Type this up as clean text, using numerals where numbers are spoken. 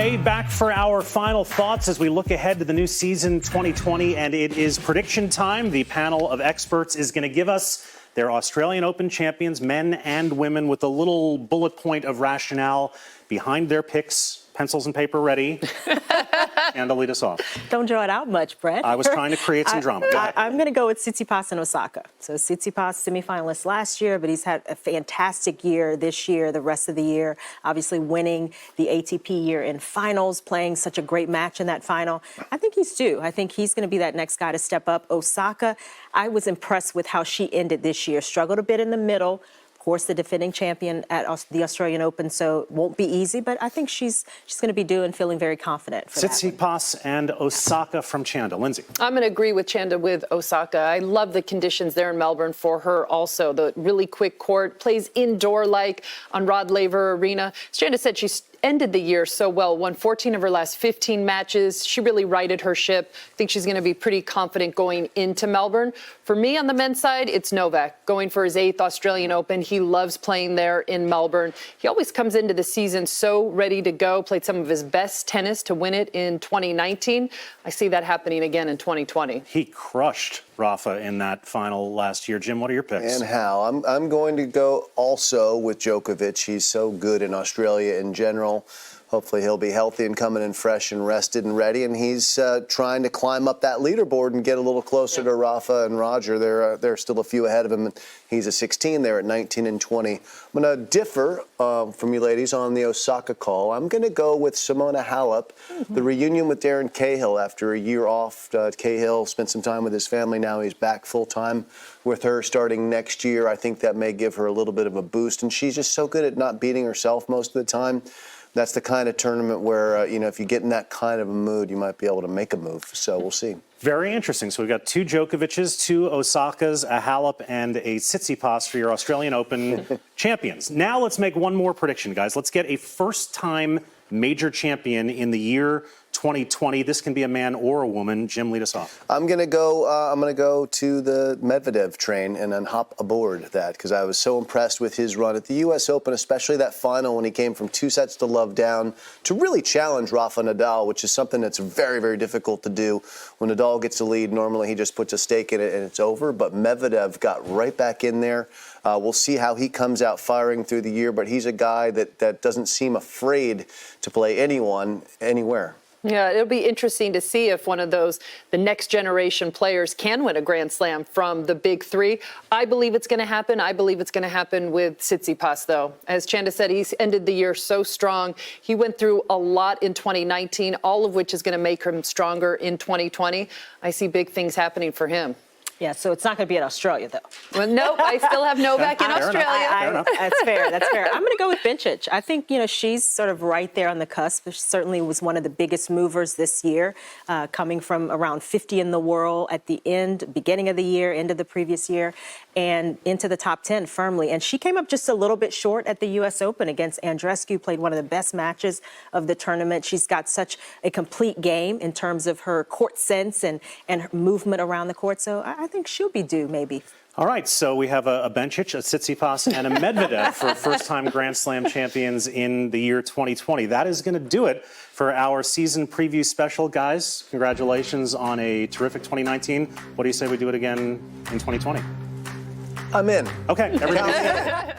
Okay, back for our final thoughts as we look ahead to the new season 2020, and it is prediction time. The panel of experts is going to give us their Australian Open champions, men and women, with a little bullet point of rationale behind their picks. Pencils and paper ready. And to lead us off. Don't draw it out much, Brett. I was trying to create some drama. I'm going to go with Tsitsipas and Osaka. So Tsitsipas, semifinalist last year, but he's had a fantastic year this year, the rest of the year, obviously winning the ATP year in finals, playing such a great match in that final. I think he's due. I think he's going to be that next guy to step up. Osaka, I was impressed with how she ended this year. Struggled a bit in the middle. Of course, the defending champion at the Australian Open, so it won't be easy, but I think she's going to be due and feeling very confident for that. Tsitsipas and Osaka from Chanda. Lindsay. I'm going to agree with Chanda with Osaka. I love the conditions there in Melbourne for her also. The really quick court, plays indoor-like on Rod Laver Arena. As Chanda said, she's ended the year so well, won 14 of her last 15 matches. She really righted her ship. I think she's going to be pretty confident going into Melbourne. For me, on the men's side, it's Novak, going for his 8th Australian Open. He loves playing there in Melbourne. He always comes into the season so ready to go, played some of his best tennis to win it in 2019. I see that happening again in 2020. He crushed Rafa in that final last year. Jim, what are your picks? And how? I'm going to go also with Djokovic. He's so good in Australia in general. Hopefully he'll be healthy and coming in fresh and rested and ready. And he's trying to climb up that leaderboard and get a little closer to Rafa and Roger. They're still a few ahead of him. He's a 16 there at 19 and 20. I'm going to differ from you ladies on the Osaka call. I'm going to go with Simona Halep. The reunion with Darren Cahill after a year off. Cahill spent some time with his family. Now he's back full time with her starting next year. I think that may give her a little bit of a boost. And she's just so good at not beating herself most of the time. That's the kind of tournament where, if you get in that kind of a mood, you might be able to make a move. So we'll see. Very interesting. So we've got 2 Djokovic's, 2 Osakas, a Halep, and a Tsitsipas for your Australian Open champions. Now let's make one more prediction, guys. Let's get a first-time major champion in the year 2020. This can be a man or a woman. Jim, lead us off. I'm going to go to the Medvedev train and then hop aboard that because I was so impressed with his run at the U.S. Open, especially that final when he came from 2 sets to love down to really challenge Rafa Nadal, which is something that's very, very difficult to do. When Nadal gets a lead, normally he just puts a stake in it and it's over, but Medvedev got right back in there. We'll see how he comes out firing through the year, but he's a guy that doesn't seem afraid to play anyone, anywhere. Yeah, it'll be interesting to see if one of those, the next generation players can win a Grand Slam from the big 3. I believe it's going to happen. I believe it's going to happen with Tsitsipas, though. As Chanda said, he's ended the year so strong. He went through a lot in 2019, all of which is going to make him stronger in 2020. I see big things happening for him. Yeah, so it's not going to be in Australia, though. Well, nope, I still have Novak in Australia. That's fair. That's fair. I'm going to go with Bencic. I think, she's sort of right there on the cusp. She certainly was one of the biggest movers this year, coming from around 50 in the world at the beginning of the year, end of the previous year, and into the top 10 firmly. And she came up just a little bit short at the U.S. Open against Andreescu, played one of the best matches of the tournament. She's got such a complete game in terms of her court sense and her movement around the court. So I think she'll be due, maybe. All right, so we have a Bencic, a Tsitsipas, and a Medvedev for first-time Grand Slam champions in the year 2020. That is going to do it for our season preview special. Guys, congratulations on a terrific 2019. What do you say we do it again in 2020? I'm in. Okay, everybody.